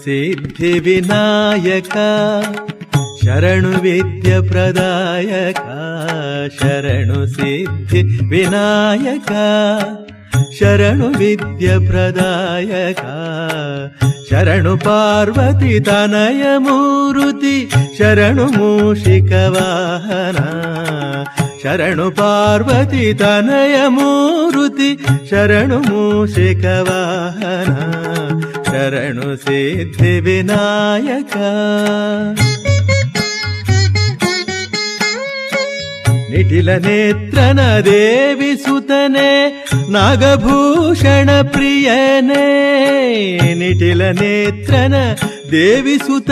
ಸಿದ್ಧಿ ವಿನಾಯಕ ಶರಣು ವಿದ್ಯ ಪ್ರದಾಯಕ ಶರಣು ಸಿದ್ಧಿ ವಿನಾಯಕ ಶರಣು ವಿದ್ಯ ಪ್ರದಾಯಕ ಶರಣು ಪಾರ್ವತಿ ತನಯ ಮೂರುತಿ ಶರಣು ಮೂಷಿಕ ವಾಹನ ಶರಣು ಪಾರ್ವತಿ ತನಯ ಮೂರುತಿ ಶರಣು ಮೂಷಿಕ ವಾಹನ ಶರಣು ಸಿದ್ಧಿ ವಿನಾಯಕ ನಿಟಿಲ ನೇತ್ರನ ದೇವಿ ಸುತನೆ ನಾಗಭೂಷಣ ಪ್ರಿಯನೇ ನಿಟಿಲ ನೇತ್ರನ ದೇವಿ ಸುತ